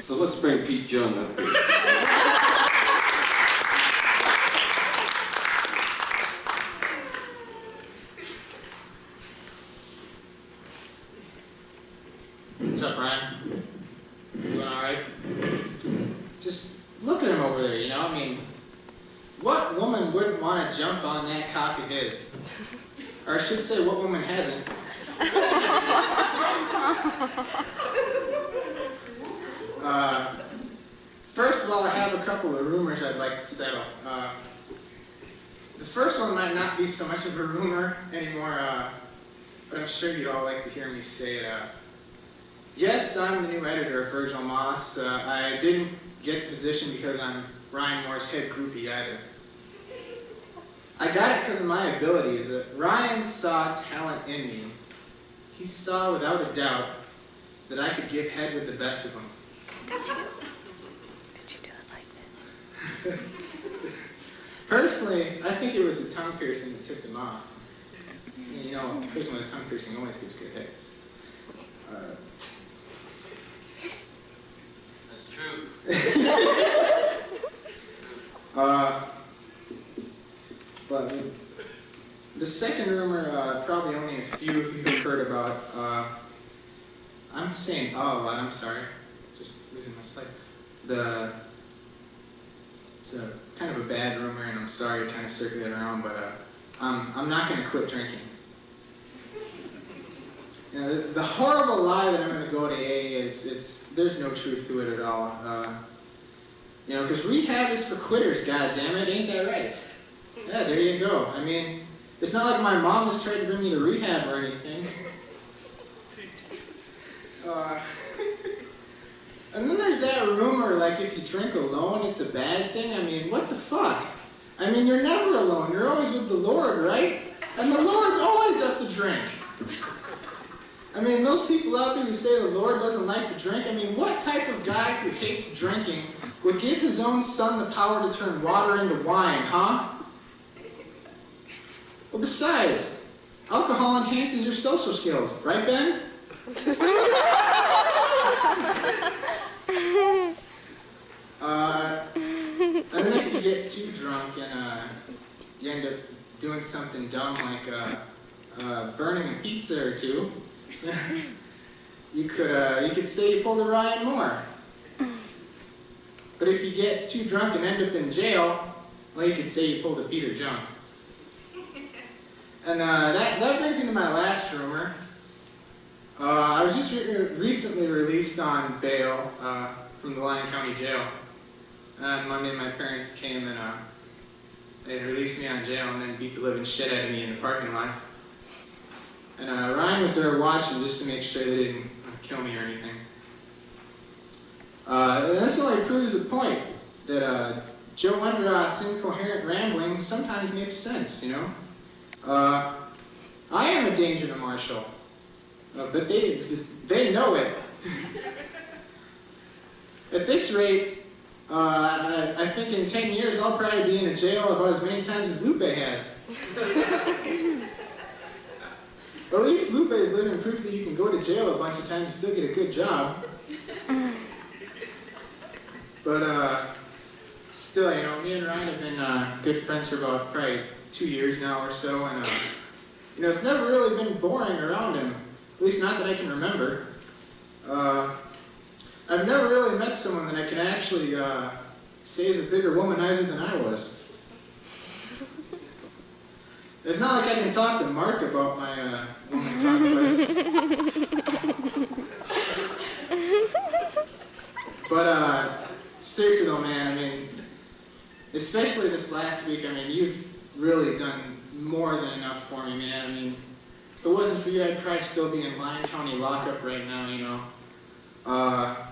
So let's bring Pete Jung up here. What's up, Ryan? Doing all right? Just look at him over there, you know? I mean, what woman wouldn't want to jump on that cock of his? Or I should say, what woman hasn't? First of all, I have a couple of rumors I'd like to settle. The first one might not be so much of a rumor anymore, but I'm sure you'd all like to hear me say it. Yes, I'm the new editor of Virgil Moss. I didn't get the position because I'm Ryan Moore's head groupie either. I got it because of my abilities. Ryan saw talent in me. He saw without a doubt that I could give head with the best of them. Did you do it like this? Personally, I think it was the tongue piercing that tipped him off. You know, a person with a tongue piercing always gives good head. That's true. But the second rumor, probably only a few of you have heard about. I'm saying a lot, I'm sorry. Just losing my slice. It's a kind of a bad rumor, and I'm sorry to kind of circulate around, but I'm not going to quit drinking. You know, the horrible lie that I'm going to go to AA is there's no truth to it at all. You know, because rehab is for quitters, goddammit, ain't that right? Yeah, there you go. I mean, it's not like my mom has tried to bring me to rehab or anything. And then there's that rumor, like if you drink alone, it's a bad thing. I mean, what the fuck? I mean, you're never alone. You're always with the Lord, right? And the Lord's always up to drink. I mean, those people out there who say the Lord doesn't like to drink, I mean, what type of guy who hates drinking would give his own son the power to turn water into wine, huh? Well, besides, alcohol enhances your social skills, right, Ben? And then if you get too drunk and you end up doing something dumb like burning a pizza or two, you could say you pulled a Ryan Moore. But if you get too drunk and end up in jail, well, you could say you pulled a Peter Jung. And that brings me to my last rumor. I was just recently released on bail from the Lyon County Jail. On Monday, my parents came and they released me on jail and then beat the living shit out of me in the parking lot. And Ryan was there watching just to make sure they didn't kill me or anything. And this only proves the point that Joe Wenderoth's incoherent rambling sometimes makes sense, you know? I am a danger to Marshall, but they know it. At this rate, I think in 10 years I'll probably be in a jail about as many times as Lupe has. At least Lupe is living proof that you can go to jail a bunch of times and still get a good job. But still, you know, me and Ryan have been good friends for about probably 2 years now or so, and you know, it's never really been boring around him, at least not that I can remember. I've never really met someone that I can actually say is a bigger womanizer than I was. It's not like I can talk to Mark about my woman conquests. But seriously though, man, I mean, especially this last week, I mean, you've really done more than enough for me, man. I mean, if it wasn't for you, I'd probably still be in Lyon County lockup right now, you know.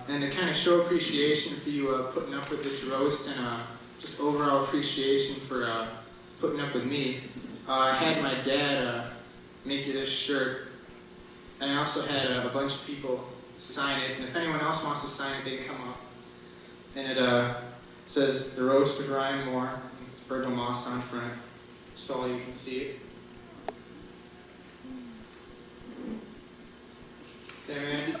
And to kind of show appreciation for you putting up with this roast and just overall appreciation for putting up with me, I had my dad make you this shirt, and I also had a bunch of people sign it, and if anyone else wants to sign it, they can come up. And it says, "The Roast of Ryan Moore." It's Virgil Moss on front, so you can see it. Say, man.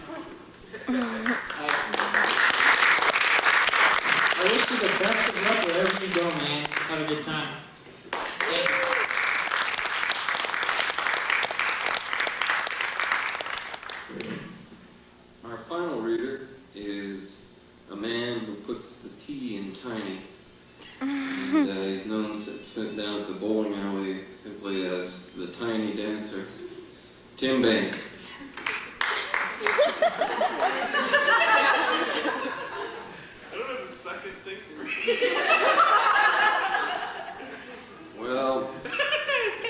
a good time. Thank you. Our final reader is a man who puts the T in tiny. And he's known sent down at the bowling alley simply as the Tiny Dancer. Tim Bain. I don't have a second thing for me. Well,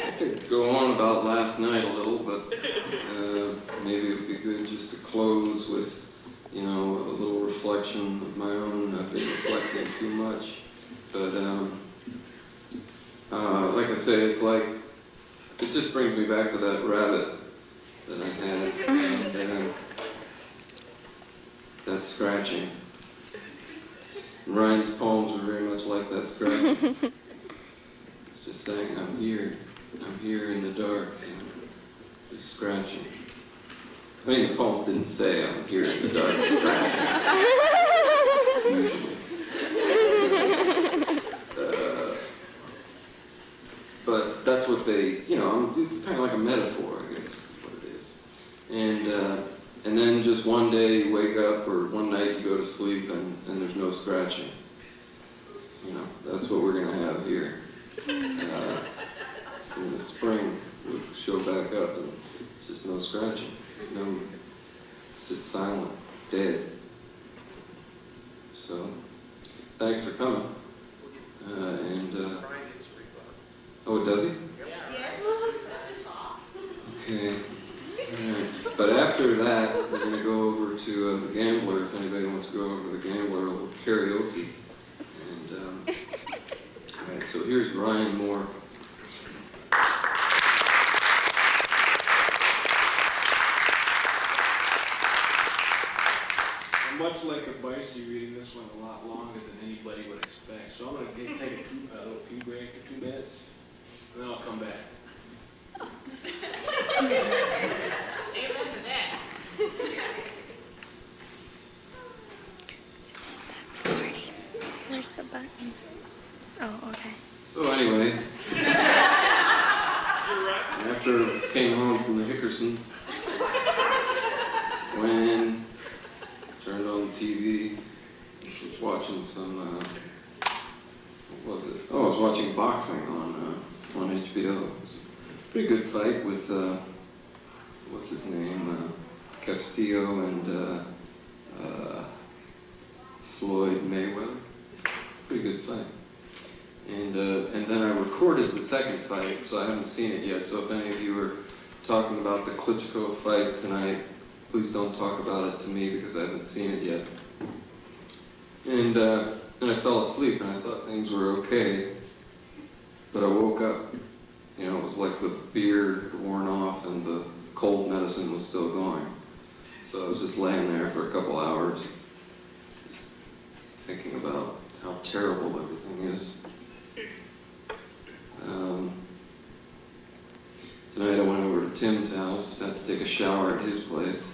I could go on about last night a little, but maybe it would be good just to close with, you know, a little reflection of my own. I've been reflecting too much. But, like I say, it's like, it just brings me back to that rabbit that I had, and that scratching. And Ryan's poems are very much like that scratching. It's just saying, I'm here in the dark, you know, just scratching. I mean, the poems didn't say, I'm here in the dark, scratching, usually. But that's what they, you know, it's kind of like a metaphor, I guess, is what it is. And then just one day you wake up, or one night you go to sleep, and there's no scratching. You know, that's what we're going to have here. In the spring, we'll show back up, and it's just no scratching. No, it's just silent, dead. So, thanks for coming. Oh, does he? Yes. Okay. All right. But after that, we're going to go over to the Gambler, if anybody wants to go over to the Gambler, a little karaoke. And, all right, so here's Ryan Moore. I'm much like a Bicey reading this one a lot longer than anybody would expect. So I'm going to take a little pee break for 2 minutes, and then I'll come back. Amen to that. Where's the button? Oh, okay. So anyway, after I came home from the Hickersons, went in, turned on the TV, was watching some, what was it? Oh, I was watching boxing on HBO. It was a pretty good fight with, what's his name, Castillo and Floyd Mayweather. Pretty good fight. And then I recorded the second fight, so I haven't seen it yet. So if any of you are talking about the Klitschko fight tonight, please don't talk about it to me because I haven't seen it yet. And then I fell asleep and I thought things were okay. But I woke up, you know, it was like the beer had worn off and the cold medicine was still going. So I was just laying there for a couple hours, just thinking about how terrible everything is. Tonight I went over to Tim's house, had to take a shower at his place,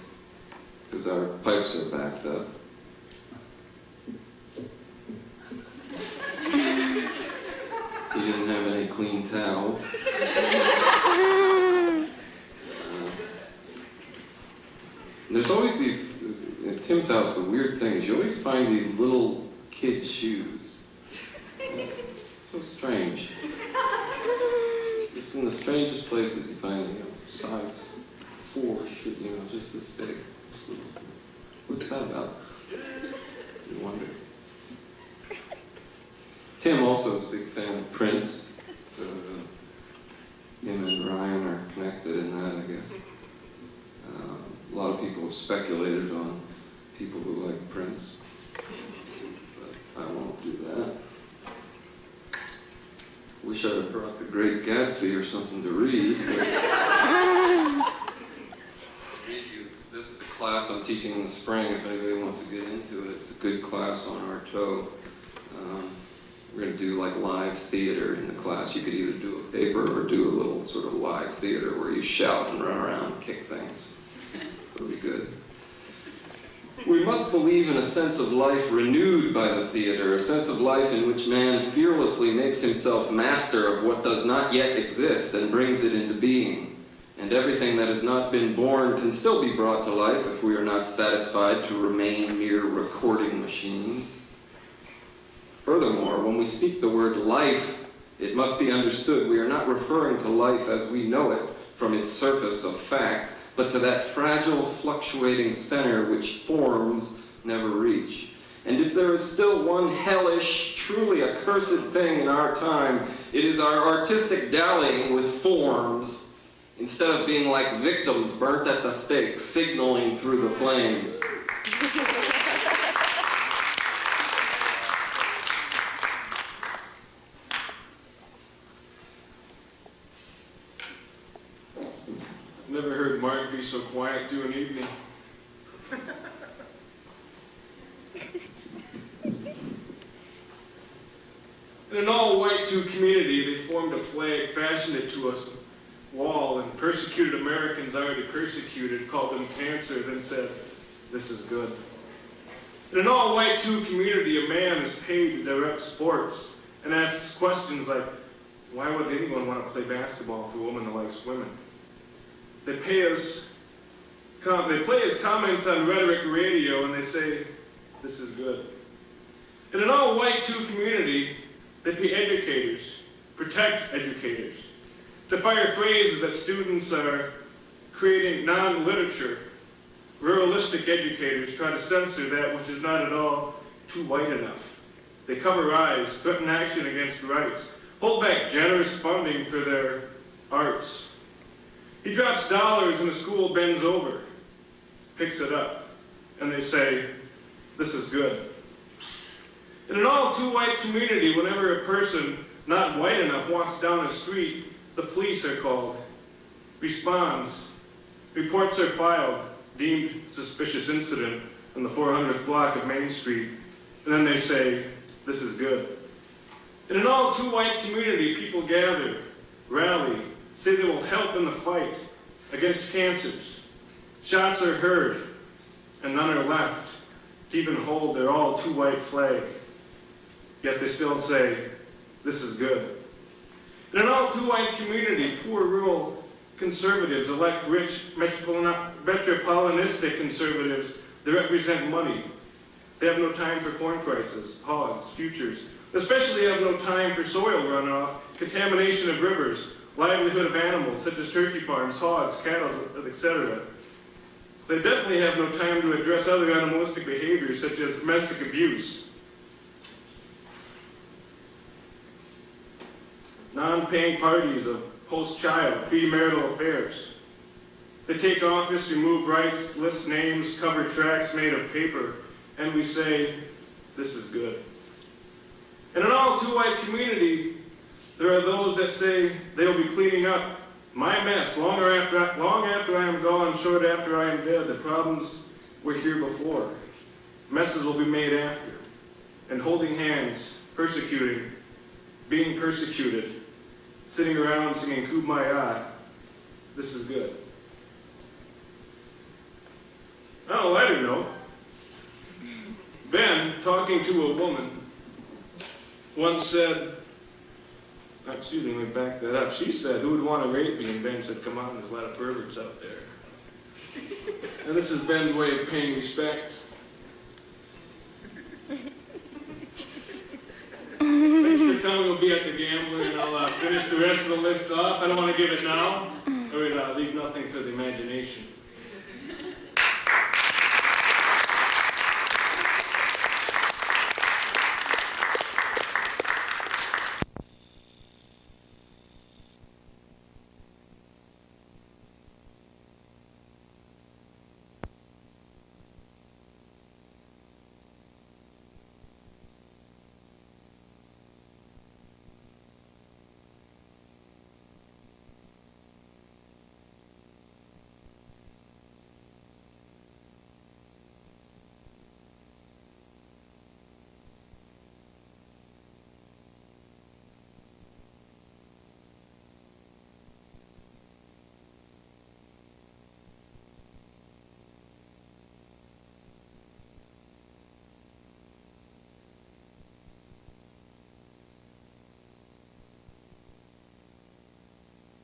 because our pipes are backed up. He didn't have any clean towels. There's always these, at Tim's house, the weird things. You always find these little kid shoes. So strange. It's in the strangest places you find, you know, size 4 shoe, you know, just this big. What's that about? You wonder. Tim also is a big fan of Prince. Him and Ryan are connected in that, I guess. A lot of people have speculated on people who like Prince, but I won't do that. Wish I'd have brought The Great Gatsby or something to read. This is a class I'm teaching in the spring if anybody wants to get into it. It's a good class on Artaud. We're going to do like live theater in the class. You could either do a paper or do a little sort of live theater where you shout and run around and kick things. It'll be good. We must believe in a sense of life renewed by the theater, a sense of life in which man fearlessly makes himself master of what does not yet exist and brings it into being. And everything that has not been born can still be brought to life if we are not satisfied to remain mere recording machines. Furthermore, when we speak the word life, it must be understood we are not referring to life as we know it from its surface of fact, but to that fragile, fluctuating center which forms never reach. And if there is still one hellish, truly accursed thing in our time, it is our artistic dallying with forms, instead of being like victims burnt at the stake, signaling through the flames. Never heard Mark be so quiet through an evening. In an all-white Jew community, they formed a flag, fashioned it to a wall, and persecuted Americans already persecuted, called them cancer, then said, "This is good." In an all-white Jew community, a man is paid to direct sports and asks questions like, why would anyone want to play basketball for a woman that likes women? They play his comments on rhetoric radio, and they say, "This is good." In an all-white Jew community, they pay educators, protect educators, to fire phrases that students are creating non-literature. Ruralistic educators try to censor that which is not at all too white enough. They cover eyes, threaten action against rights, hold back generous funding for their arts. He drops dollars and the school bends over, picks it up, and they say, "This is good." In an all-too-white community, whenever a person not white enough walks down a street, the police are called, responds, reports are filed, deemed suspicious incident on the 400th block of Main Street, and then they say, "This is good." In an all-too-white community, people gather, rally, say they will help in the fight against cancers. Shots are heard, and none are left to even hold their all-too-white flag. Yet they still say, "This is good." In an all-too-white community, poor rural conservatives elect rich metropolitanistic conservatives that represent money. They have no time for corn prices, hogs, futures. Especially have no time for soil runoff, contamination of rivers, livelihood of animals such as turkey farms, hogs, cattle, etc. They definitely have no time to address other animalistic behaviors such as domestic abuse, non-paying parties of post-child, premarital affairs. They take office, remove rights, list names, cover tracts made of paper, and we say, "This is good." In an all-too-white community, there are those that say they will be cleaning up my mess long after I am gone, short after I am dead. The problems were here before. Messes will be made after. And holding hands, persecuting, being persecuted, sitting around singing Kumbaya, this is good. On a lighter note, Ben, talking to a woman, once said, excuse me, let me back that up. She said, "Who would want to rape me?" And Ben said, "Come on, there's a lot of perverts out there." And this is Ben's way of paying respect. Thanks for coming. We'll be at the gambling, and I'll finish the rest of the list off. I don't want to give it now. I would leave nothing for the imagination.